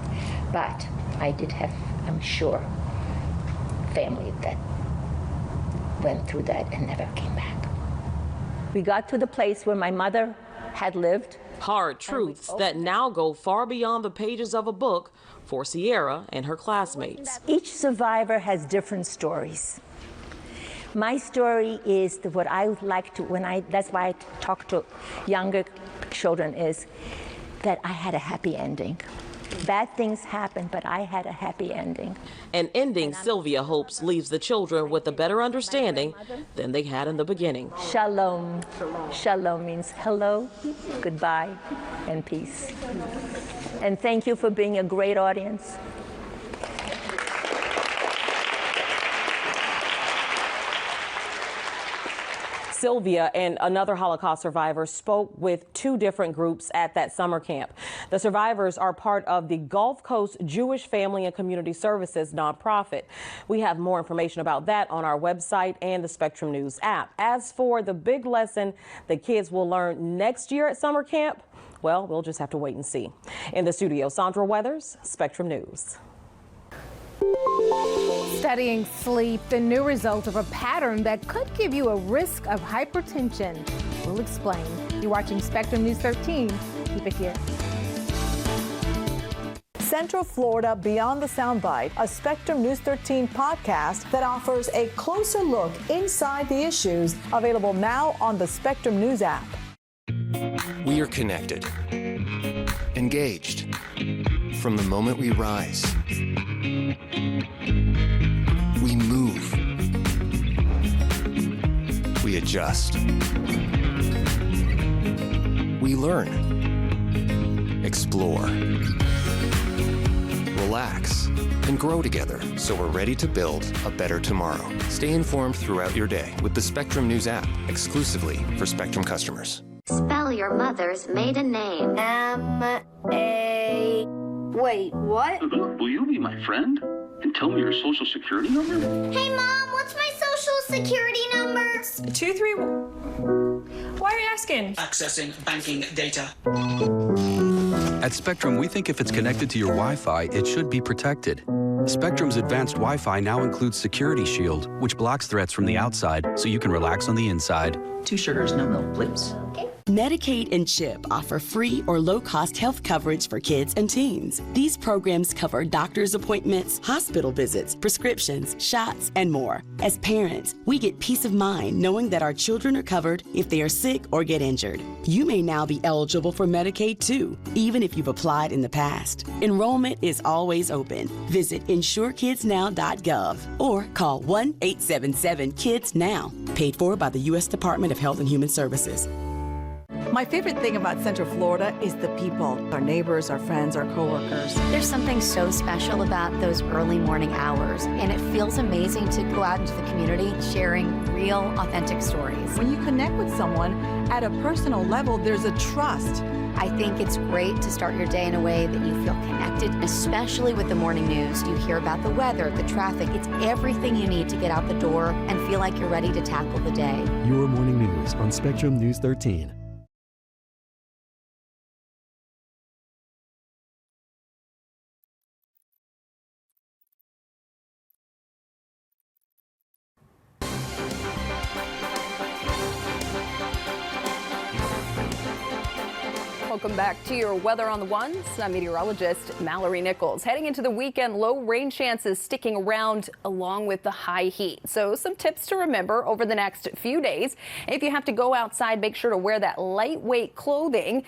But I did have, I'm sure, family that went through that and never came back. We got to the place where my mother had lived. Hard truths that now go far beyond the pages of a book for Sierra and her classmates. Each survivor has different stories. My story is what I like to, that's why I talk to younger children, is that I had a happy ending. Bad things happen, but I had a happy ending. An ending Sylvia hopes leaves the children with a better understanding than they had in the beginning. Shalom. Shalom means hello, goodbye, and peace. And thank you for being a great audience. Sylvia and another Holocaust survivor spoke with 2 different groups at that summer camp. The survivors are part of the Gulf Coast Jewish Family and Community Services nonprofit. We have more information about that on our website and the Spectrum News app. As for the big lesson the kids will learn next year at summer camp, well, we'll just have to wait and see. In the studio, Sandra Weathers, Spectrum News. Studying sleep, the new result of a pattern that could give you a risk of hypertension. We'll explain. You're watching Spectrum News 13. Keep it here. Central Florida Beyond the Soundbite, a Spectrum News 13 podcast that offers a closer look inside the issues, available now on the Spectrum News app. We are connected, engaged, from the moment we rise. We move. We adjust. We learn, explore, relax, and grow together so we're ready to build a better tomorrow. Stay informed throughout your day with the Spectrum News app, exclusively for Spectrum customers. Spell your mother's maiden name. M-A... Wait, what? Will you be my friend and tell me your social security number? Hey, Mom, what's my social security number? 231. Why are you asking? Accessing banking data. At Spectrum, we think if it's connected to your Wi-Fi, it should be protected. Spectrum's advanced Wi-Fi now includes Security Shield, which blocks threats from the outside so you can relax on the inside. 2 sugars, no milk, please. Okay. Medicaid and CHIP offer free or low-cost health coverage for kids and teens. These programs cover doctor's appointments, hospital visits, prescriptions, shots, and more. As parents, we get peace of mind knowing that our children are covered if they are sick or get injured. You may now be eligible for Medicaid too, even if you've applied in the past. Enrollment is always open. Visit insurekidsnow.gov or call 1-877-KIDS-NOW. Paid for by the U.S. Department of Health and Human Services. My favorite thing about Central Florida is the people, our neighbors, our friends, our coworkers. There's something so special about those early morning hours, and it feels amazing to go out into the community sharing real, authentic stories. When you connect with someone at a personal level, there's a trust. I think it's great to start your day in a way that you feel connected, especially with the morning news. You hear about the weather, the traffic. It's everything you need to get out the door and feel like you're ready to tackle the day. Your morning news on Spectrum News 13. Welcome back to your Weather on the Ones. I'm meteorologist Mallory Nichols. Heading into the weekend, low rain chances sticking around along with the high heat. So some tips to remember over the next few days. If you have to go outside, make sure to wear that lightweight clothing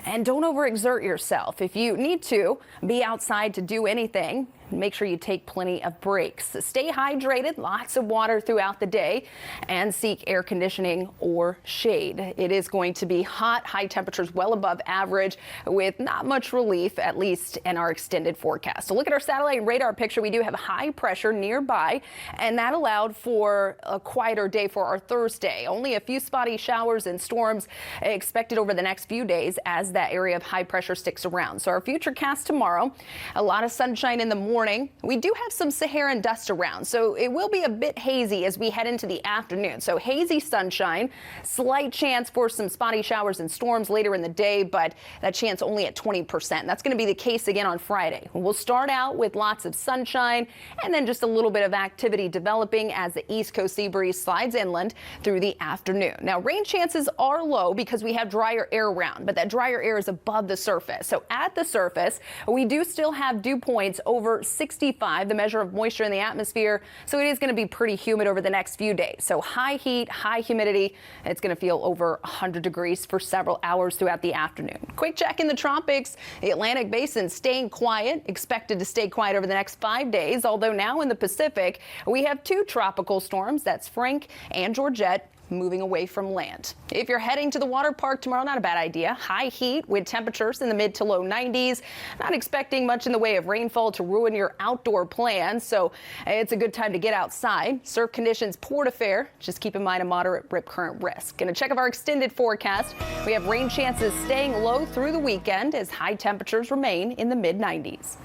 and don't overexert yourself. If you need to be outside to do anything, make sure you take plenty of breaks. Stay hydrated, lots of water throughout the day, and seek air conditioning or shade. It is going to be hot, high temperatures well above average with not much relief, at least in our extended forecast. So look at our satellite and radar picture. We do have high pressure nearby, and that allowed for a quieter day for our Thursday. Only a few spotty showers and storms expected over the next few days as that area of high pressure sticks around. So our future cast tomorrow, a lot of sunshine in the morning. We do have some Saharan dust around, so it will be a bit hazy as we head into the afternoon. So hazy sunshine, slight chance for some spotty showers and storms later in the day, but that chance only at 20%. That's going to be the case again on Friday. We'll start out with lots of sunshine and then just a little bit of activity developing as the east coast sea breeze slides inland through the afternoon. Now, rain chances are low because we have drier air around, but that drier air is above the surface. So at the surface, we do still have dew points over 65, the measure of moisture in the atmosphere. So it is going to be pretty humid over the next few days. So high heat, high humidity. It's going to feel over 100 degrees for several hours throughout the afternoon. Quick check in the tropics. The Atlantic basin staying quiet, expected to stay quiet over the next 5 days. Although now in the Pacific, we have 2 tropical storms. That's Frank and Georgette. moving away from land. If you're heading to the water park tomorrow, not a bad idea. High heat with temperatures in the mid to low 90s. Not expecting much in the way of rainfall to ruin your outdoor plans, so it's a good time to get outside. Surf conditions port affair. Just keep in mind a moderate rip current risk. And a check of our extended forecast. We have rain chances staying low through the weekend as high temperatures remain in the mid 90s.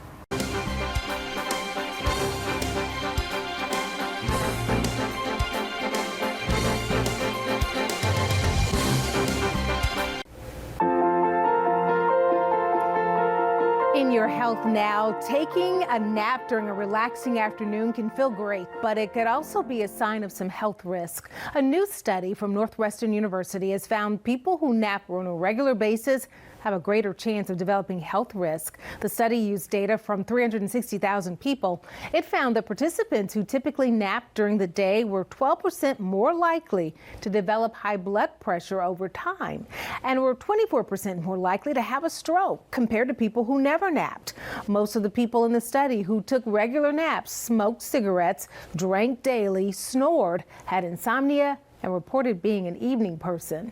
In your health now, taking a nap during a relaxing afternoon can feel great, but it could also be a sign of some health risk. A new study from Northwestern University has found people who nap on a regular basis have a greater chance of developing health risk. The study used data from 360,000 people. It found that participants who typically nap during the day were 12% more likely to develop high blood pressure over time and were 24% more likely to have a stroke compared to people who never napped. Most of the people in the study who took regular naps smoked cigarettes, drank daily, snored, had insomnia, and reported being an evening person.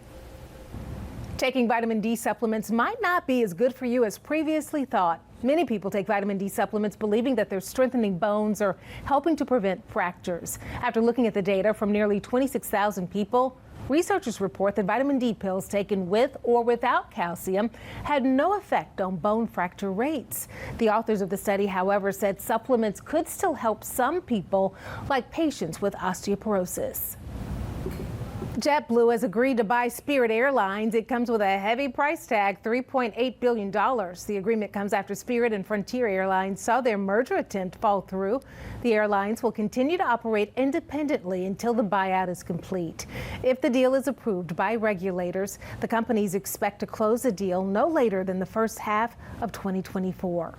Taking vitamin D supplements might not be as good for you as previously thought. Many people take vitamin D supplements believing that they're strengthening bones or helping to prevent fractures. After looking at the data from nearly 26,000 people, researchers report that vitamin D pills taken with or without calcium had no effect on bone fracture rates. The authors of the study, however, said supplements could still help some people, like patients with osteoporosis. JetBlue has agreed to buy Spirit Airlines. It comes with a heavy price tag, $3.8 billion. The agreement comes after Spirit and Frontier Airlines saw their merger attempt fall through. The airlines will continue to operate independently until the buyout is complete. If the deal is approved by regulators, the companies expect to close the deal no later than the first half of 2024.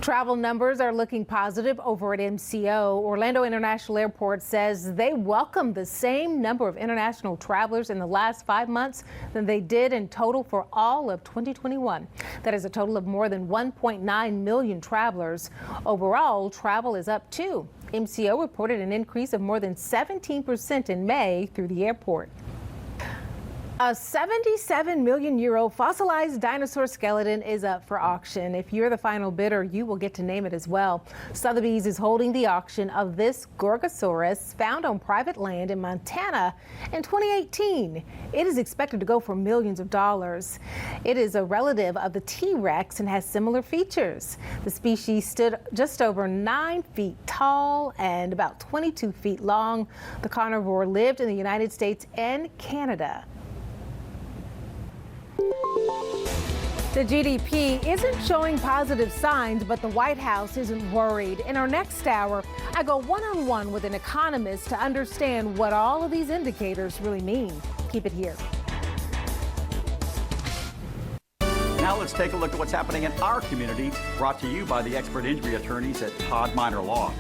Travel numbers are looking positive over at MCO. Orlando International Airport says they welcome the same number of international travelers in the last 5 months than they did in total for all of 2021. That is a total of more than 1.9 million travelers. Overall, travel is up too. MCO reported an increase of more than 17% in May through the airport. A 77 million euro fossilized dinosaur skeleton is up for auction. If you're the final bidder, you will get to name it as well. Sotheby's is holding the auction of this Gorgosaurus found on private land in Montana in 2018. It is expected to go for millions of dollars. It is a relative of the T-Rex and has similar features. The species stood just over 9 feet tall and about 22 feet long. The carnivore lived in the United States and Canada. The GDP isn't showing positive signs, but the White House isn't worried. In our next hour, I go one-on-one with an economist to understand what all of these indicators really mean. Keep it here. Now let's take a look at what's happening in our community, brought to you by the expert injury attorneys at Todd Minor Law.